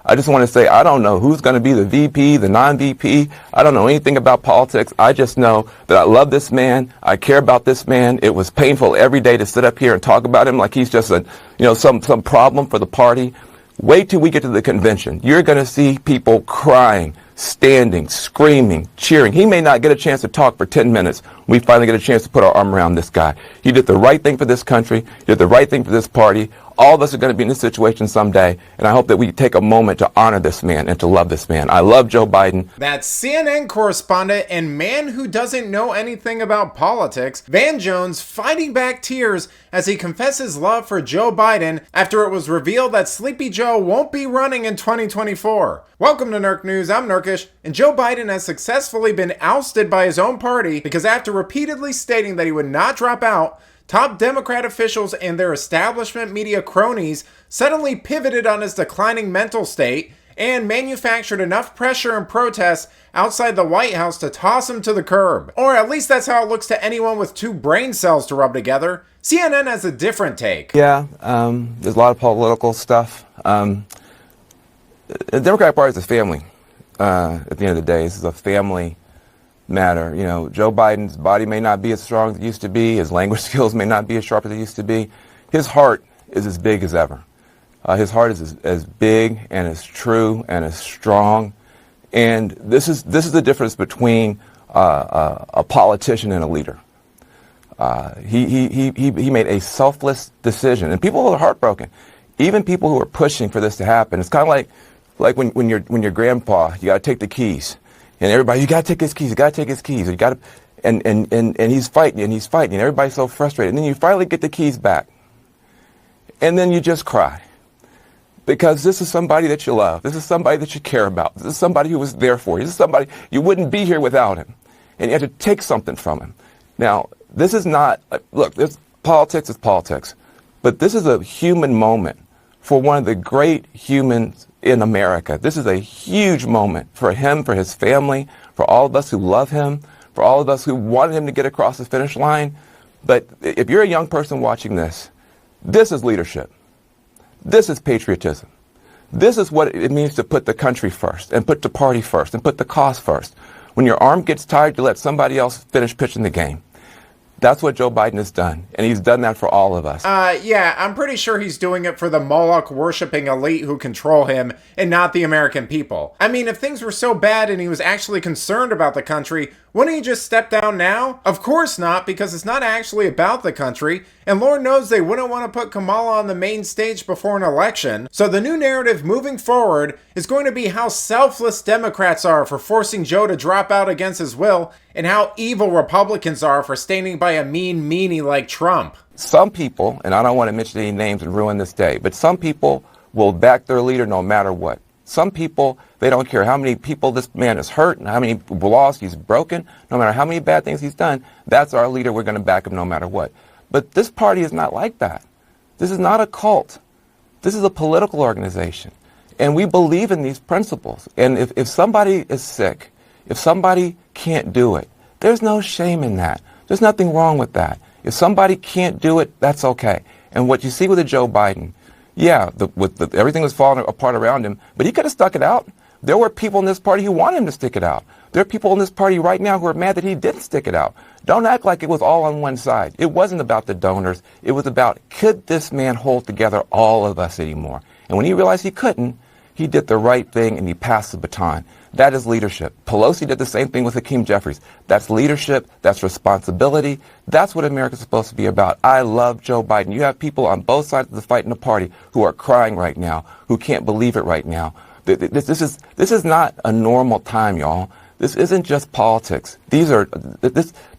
I just want to say I don't know who's going to be the VP, the non-VP. I don't know anything about politics. I just know that I love this man. I care about this man. It was painful every day to sit up here and talk about him like he's just some problem for the party. Wait till we get to the convention. You're going to see people crying, standing, screaming, cheering. He may not get a chance to talk for 10 minutes. We finally get a chance to put our arm around this guy. He did the right thing for this country. He did the right thing for this party. All of us are going to be in this situation someday, and I hope that we take a moment to honor this man and to love this man. I love Joe Biden. That's CNN correspondent and man who doesn't know anything about politics, Van Jones, fighting back tears as he confesses love for Joe Biden after it was revealed that Sleepy Joe won't be running in 2024. Welcome to Nerk News, I'm Nerkish, and Joe Biden has successfully been ousted by his own party because after repeatedly stating that he would not drop out, top Democrat officials and their establishment media cronies suddenly pivoted on his declining mental state and manufactured enough pressure and protests outside the White House to toss him to the curb. Or at least that's how it looks to anyone with two brain cells to rub together. CNN has a different take. Yeah, there's a lot of political stuff. The Democratic Party is a family. At the end of the day, this is a family matter. You know, Joe Biden's body may not be as strong as it used to be. His language skills may not be as sharp as they used to be. His heart is as big as ever. His heart is as big and as true and as strong. And this is the difference between a politician and a leader. He made a selfless decision, and people are heartbroken. Even people who are pushing for this to happen. It's kind of like when your grandpa, you got to take the keys. And everybody, you got to take his keys, you got to take his keys. You got to, and he's fighting, and everybody's so frustrated. And then you finally get the keys back. And then you just cry. Because this is somebody that you love. This is somebody that you care about. This is somebody who was there for you. This is somebody, you wouldn't be here without him. And you had to take something from him. Now, this is not, look, politics is politics. But this is a human moment for one of the great humans in America. This is a huge moment for him, for his family, for all of us who love him, for all of us who wanted him to get across the finish line. But if you're a young person watching this is leadership. This is patriotism. This is what it means to put the country first and put the party first and put the cause first. When your arm gets tired, you let somebody else finish pitching the game. That's what Joe Biden has done, and he's done that for all of us. Yeah, I'm pretty sure he's doing it for the Moloch-worshipping elite who control him, and not the American people. I mean, if things were so bad and he was actually concerned about the country, wouldn't he just step down now? Of course not, because it's not actually about the country, and Lord knows they wouldn't want to put Kamala on the main stage before an election. So the new narrative moving forward is going to be how selfless Democrats are for forcing Joe to drop out against his will, and how evil Republicans are for standing by a mean meanie like Trump. Some people, and I don't want to mention any names and ruin this day, but some people will back their leader no matter what. Some people, they don't care how many people this man has hurt and how many laws he's broken, no matter how many bad things he's done. That's our leader. We're going to back him no matter what. But this party is not like that. This is not a cult. This is a political organization. And we believe in these principles. And if somebody is sick, if somebody can't do it, there's no shame in that. There's nothing wrong with that. If somebody can't do it, that's okay. And what you see with the Joe Biden, yeah, everything was falling apart around him, but he could have stuck it out. There were people in this party who wanted him to stick it out. There are people in this party right now who are mad that he didn't stick it out. Don't act like it was all on one side. It wasn't about the donors. It was about, could this man hold together all of us anymore? And when he realized he couldn't, he did the right thing and he passed the baton. That is leadership. Pelosi did the same thing with Hakeem Jeffries. That's leadership. That's responsibility. That's what America's supposed to be about. I love Joe Biden. You have people on both sides of the fight in the party who are crying right now, who can't believe it right now. This is not a normal time, y'all. This isn't just politics. This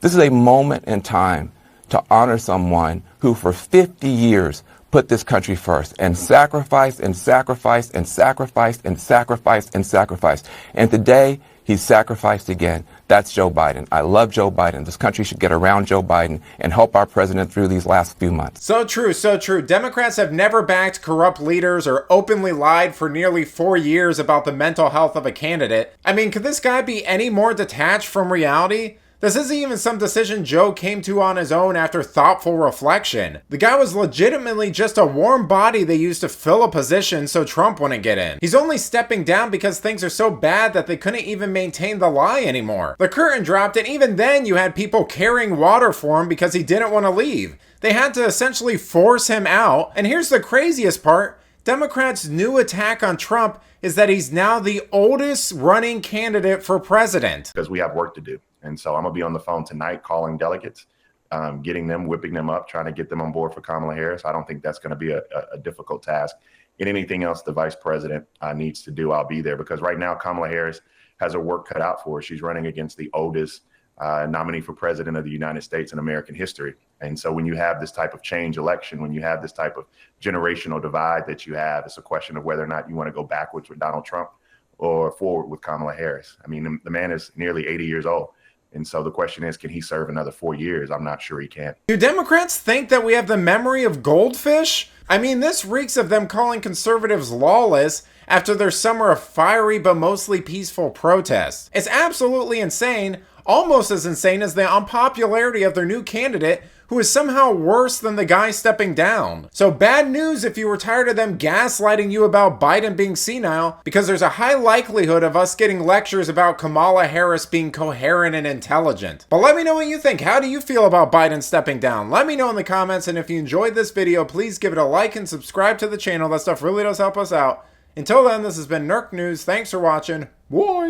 is a moment in time to honor someone who for 50 years put this country first and sacrificed and sacrificed and sacrificed and sacrificed and sacrificed. And today, he's sacrificed again. That's Joe Biden. I love Joe Biden. This country should get around Joe Biden and help our president through these last few months. So true, so true. Democrats have never backed corrupt leaders or openly lied for nearly 4 years about the mental health of a candidate. I mean, could this guy be any more detached from reality? This isn't even some decision Joe came to on his own after thoughtful reflection. The guy was legitimately just a warm body they used to fill a position so Trump wouldn't get in. He's only stepping down because things are so bad that they couldn't even maintain the lie anymore. The curtain dropped, and even then you had people carrying water for him because he didn't want to leave. They had to essentially force him out. And here's the craziest part. Democrats' new attack on Trump is that he's now the oldest running candidate for president. Because we have work to do. And so I'm going to be on the phone tonight calling delegates, getting them, whipping them up, trying to get them on board for Kamala Harris. I don't think that's going to be a difficult task. And anything else the vice president needs to do, I'll be there. Because right now, Kamala Harris has her work cut out for her. She's running against the oldest nominee for president of the United States in American history. And so when you have this type of change election, when you have this type of generational divide that you have, it's a question of whether or not you want to go backwards with Donald Trump or forward with Kamala Harris. I mean, the man is nearly 80 years old. And so the question is, can he serve another 4 years? I'm not sure he can. Do Democrats think that we have the memory of goldfish? I mean, this reeks of them calling conservatives lawless after their summer of fiery but mostly peaceful protests. It's absolutely insane, almost as insane as the unpopularity of their new candidate, who is somehow worse than the guy stepping down. So bad news if you were tired of them gaslighting you about Biden being senile, because there's a high likelihood of us getting lectures about Kamala Harris being coherent and intelligent. But let me know what you think. How do you feel about Biden stepping down? Let me know in the comments, and if you enjoyed this video, please give it a like and subscribe to the channel. That stuff really does help us out. Until then, this has been Nerk News. Thanks for watching. Bye!